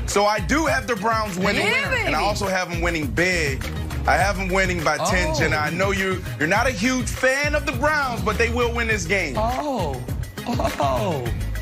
So I do have the Browns winning, and I also have them winning big. I have them winning by 10, Jenna. I know you're not a huge fan of the Browns, but they will win this game.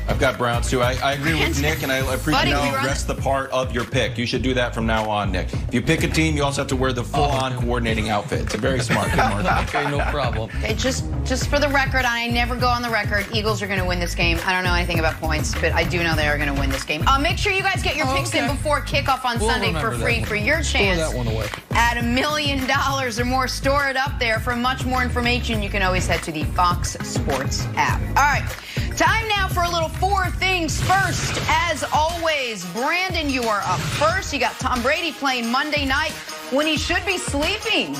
I've got Browns, too. I agree with Nick, and I appreciate you rest the part of your pick. You should do that from now on, Nick. If you pick a team, you also have to wear the full-on coordinating outfit. It's very smart. Good, Mark. Okay, no problem. Okay, just for the record, I never go on the record, Eagles are going to win this game. I don't know anything about points, but I do know they are going to win this game. Make sure you guys get your picks in before kickoff on Sunday for free for your chance that one away. at $1 million or more. Store it up there. For much more information, you can always head to the Fox Sports app. All right. Time now for a little four things first. As always, Brandon, you are up first. You got Tom Brady playing Monday night when he should be sleeping.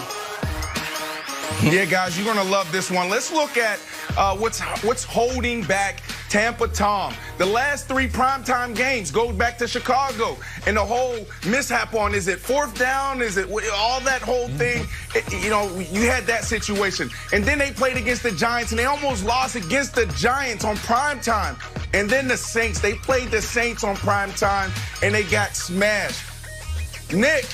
Yeah, guys, you're going to love this one. Let's look at what's holding back Tampa Tom. The last three primetime games go back to Chicago. And the whole mishap on, is it fourth down? Is it all that whole thing? You had that situation. And then they played against the Giants, and they almost lost against the Giants on primetime. And then the Saints, they played the Saints on primetime, and they got smashed. Nick,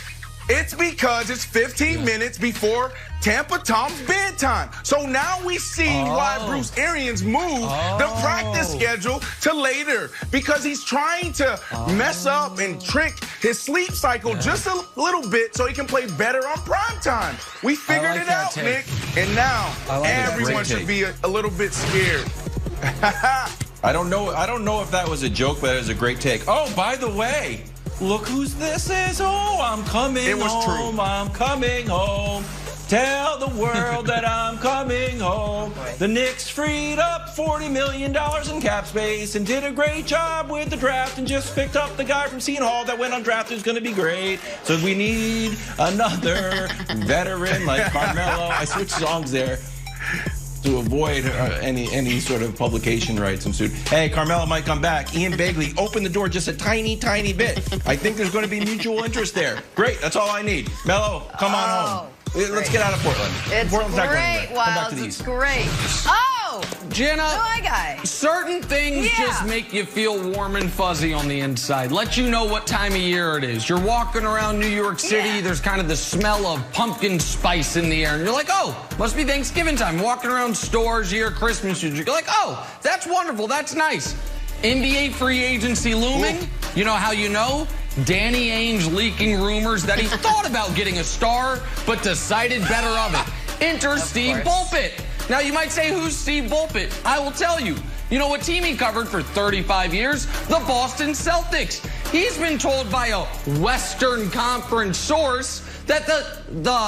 it's because it's 15 minutes before Tampa Tom's bedtime. So now we see why Bruce Arians moved the practice schedule to later, because he's trying to mess up and trick his sleep cycle just a little bit so he can play better on primetime. We figured it out, Nick, and now everyone should be a little bit scared. I don't know if that was a joke, but it was a great take. Oh, by the way, look whose this is. Oh, I'm coming home. It was true. I'm coming home. Tell the world that I'm coming home. The Knicks freed up $40 million in cap space and did a great job with the draft and just picked up the guy from Seton Hall that went undrafted who's going to be great. So we need another veteran like Carmelo. I switched songs there to avoid any sort of publication rights and suit. Hey, Carmelo might come back. Ian Begley opened the door just a tiny, tiny bit. I think there's going to be mutual interest there. Great, that's all I need. Melo, come on home. Let's get out of Portland. It's Portland's great, Wilds. It's great. Oh! Jenna, my guy. Certain things just make you feel warm and fuzzy on the inside. Let you know what time of year it is. You're walking around New York City. There's kind of the smell of pumpkin spice in the air. And you're like, oh, must be Thanksgiving time. Walking around stores, you hear Christmas music. You're like, oh, that's wonderful. That's nice. NBA free agency looming. Ooh. You know how you know? Danny Ainge leaking rumors that he thought about getting a star, but decided better of it. Enter Steve Bulpett. Now, you might say, who's Steve Bulpett? I will tell you. You know what team he covered for 35 years? The Boston Celtics. He's been told by a Western Conference source that the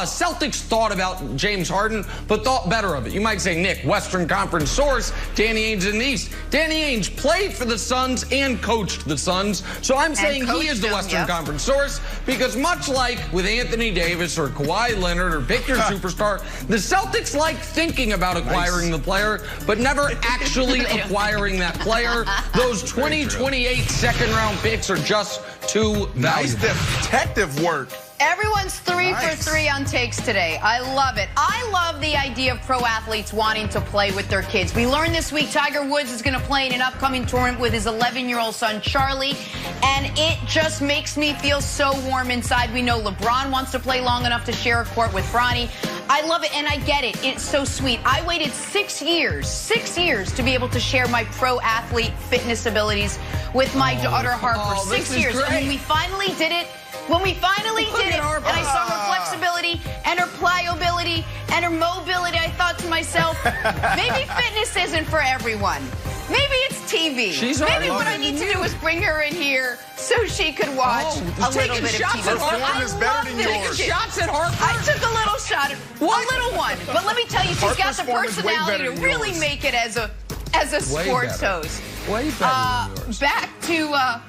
Celtics thought about James Harden, but thought better of it. You might say, Nick, Western Conference source, Danny Ainge in the East. Danny Ainge played for the Suns and coached the Suns, so I'm saying he is the Western Conference source, because much like with Anthony Davis or Kawhi Leonard or pick your superstar, the Celtics like thinking about acquiring the player, but never actually acquiring that player. Those 2028 second-round picks are just too valuable. Nice detective work. Everyone's 3 for 3 on takes today. I love it. I love the idea of pro athletes wanting to play with their kids. We learned this week Tiger Woods is going to play in an upcoming tournament with his 11-year-old son, Charlie, and it just makes me feel so warm inside. We know LeBron wants to play long enough to share a court with Bronny. I love it, and I get it. It's so sweet. I waited 6 years to be able to share my pro athlete fitness abilities with my daughter, Harper. 6 years. And when we finally did it, and I saw her flexibility and her pliability and her mobility, I thought to myself, maybe fitness isn't for everyone. Maybe it's TV. Maybe what I need to do is bring her in here so she could watch a little bit of TV. Her form is better than yours. Shots at Harper? I took a little shot at a little one. But let me tell you, she's got the personality to really make it as a sports host. Way better than yours.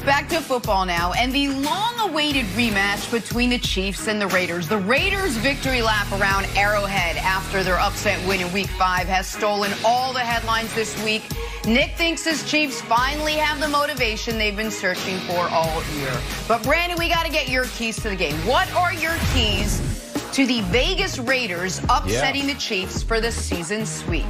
Back to football now, and the long-awaited rematch between the Chiefs and the Raiders. The Raiders' victory lap around Arrowhead after their upset win in Week 5 has stolen all the headlines this week. Nick thinks his Chiefs finally have the motivation they've been searching for all year. But Brandon, we got to get your keys to the game. What are your keys to the Vegas Raiders upsetting the Chiefs for the season sweep?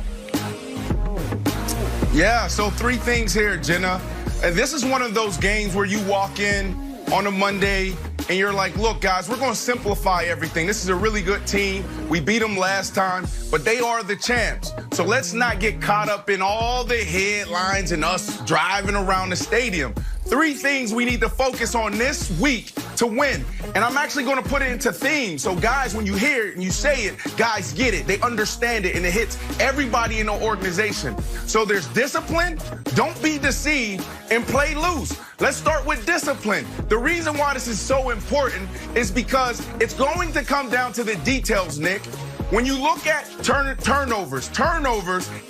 Yeah, so 3 things here, Jenna. And this is one of those games where you walk in on a Monday and you're like, look, guys, we're going to simplify everything. This is a really good team. We beat them last time, but they are the champs. So let's not get caught up in all the headlines and us driving around the stadium. 3 things we need to focus on this week to win. And I'm actually going to put it into themes. So, guys, when you hear it and you say it, guys get it. They understand it, and it hits everybody in the organization. So there's discipline. Don't be deceived and play loose. Let's start with discipline. The reason why this is so important is because it's going to come down to the details, Nick. When you look at turnovers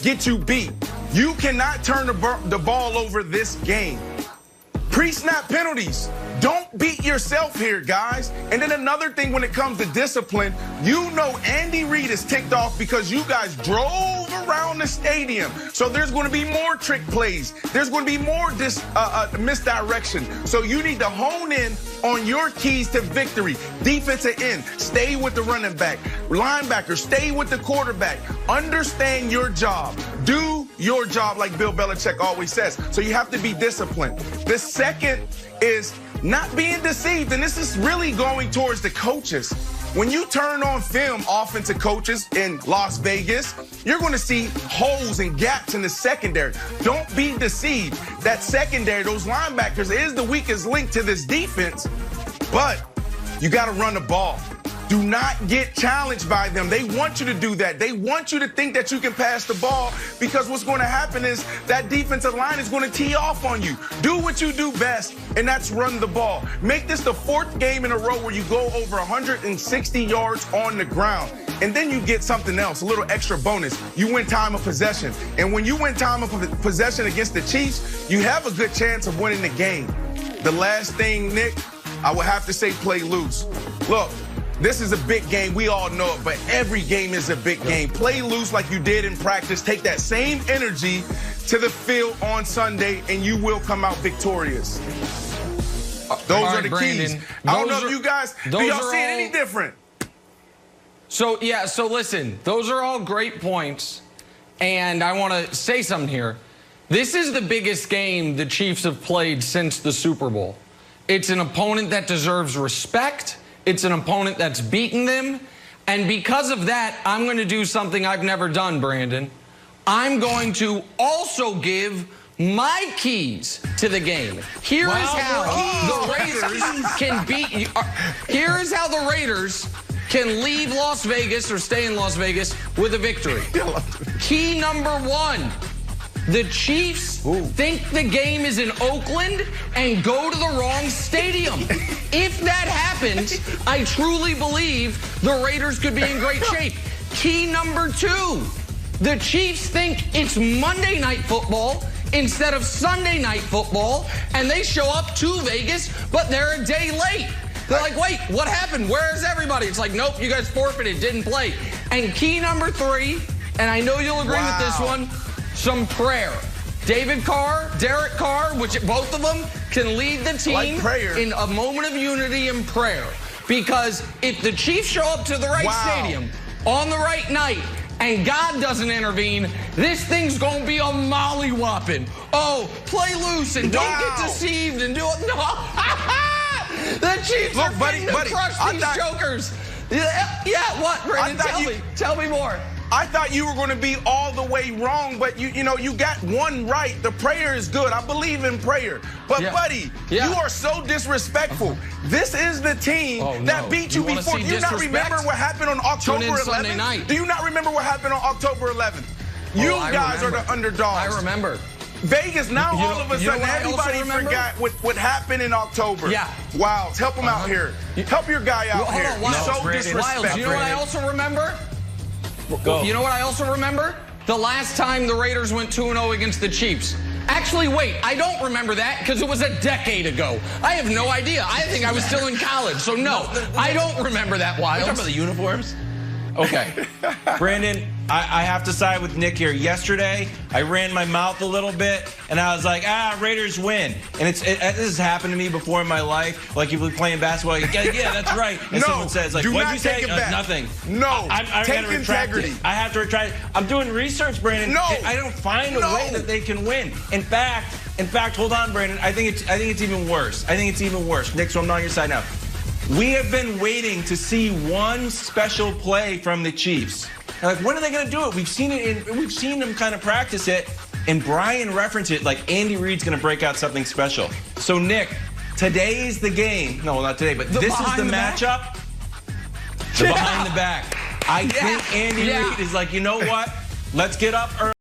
get you beat. You cannot turn the ball over this game. Pre-snap penalties. Don't beat yourself here, guys. And then another thing when it comes to discipline, you know Andy Reid is ticked off because you guys drove around the stadium. So there's going to be more trick plays. There's going to be more misdirection. So you need to hone in on your keys to victory. Defensive end, stay with the running back. Linebacker, stay with the quarterback. Understand your job. Do your job like Bill Belichick always says. So you have to be disciplined. The second is not being deceived, and this is really going towards the coaches. When you turn on film, offensive coaches in Las Vegas, you're going to see holes and gaps in the secondary. Don't be deceived. That secondary, those linebackers, is the weakest link to this defense, but you got to run the ball. Do not get challenged by them. They want you to do that. They want you to think that you can pass the ball because what's going to happen is that defensive line is going to tee off on you. Do what you do best, and that's run the ball. Make this the 4th game in a row where you go over 160 yards on the ground. And then you get something else, a little extra bonus. You win time of possession. And when you win time of possession against the Chiefs, you have a good chance of winning the game. The last thing, Nick, I would have to say play loose. Look, this is a big game. We all know it, but every game is a big game. Play loose like you did in practice. Take that same energy to the field on Sunday, and you will come out victorious. Those are the keys. I don't know if you guys, do y'all see it any different? So listen, those are all great points, and I want to say something here. This is the biggest game the Chiefs have played since the Super Bowl. It's an opponent that deserves respect. It's an opponent that's beaten them. And because of that, I'm going to do something I've never done, Brandon. I'm going to also give my keys to the game. Here is how the Raiders can beat you. Here is how the Raiders can leave Las Vegas or stay in Las Vegas with a victory. Key number 1. The Chiefs think the game is in Oakland and go to the wrong stadium. If that happens, I truly believe the Raiders could be in great shape. Key number 2, the Chiefs think it's Monday Night Football instead of Sunday Night Football, and they show up to Vegas, but they're a day late. They're like, wait, what happened? Where's everybody? It's like, nope, you guys forfeited, didn't play. And key number 3, and I know you'll agree with this one, some prayer. David Carr, Derek Carr, which both of them can lead the team in a moment of unity and prayer. Because if the Chiefs show up to the right stadium on the right night and God doesn't intervene, this thing's going to be a mollywhopping. Oh, play loose and don't get deceived and do it. No. The Chiefs are fitting to crush these jokers. Yeah, what, Brandon? Tell me more. I thought you were going to be all the way wrong, but you got one right. The prayer is good. I believe in prayer. But, buddy, you are so disrespectful. This is the team that beat you before. Do you not remember what happened on October 11th? Do you not remember what happened on October 11th? You guys are the underdogs. I remember. Vegas, now all of a sudden, everybody forgot what happened in October. Yeah. Wow, help him out here. Help your guy out here. He's so disrespectful. You know what I also remember? You know what I also remember? The last time the Raiders went 2-0 against the Chiefs. Actually, wait, I don't remember that because it was a decade ago. I have no idea. I think I was still in college, so no, I don't remember that, Wiles. You talking about the uniforms? Okay. Brandon, I have to side with Nick here. Yesterday, I ran my mouth a little bit, and I was like, Raiders win. And this has happened to me before in my life. Like, you've been playing basketball, yeah, that's right. And someone says, like, what'd you say? Nothing. No, I take integrity. I have to retract it. I'm doing research, Brandon. No. I don't find a way that they can win. In fact, In fact, hold on, Brandon. I think it's even worse. Nick, so I'm not on your side now. We have been waiting to see one special play from the Chiefs. Like, when are they going to do it? We've seen them kind of practice it, and Brian referenced it like Andy Reid's going to break out something special. So, Nick, today's the game. No, not today, but this is the matchup. The behind the back. I think Andy Reid is like, you know what? Let's get up early.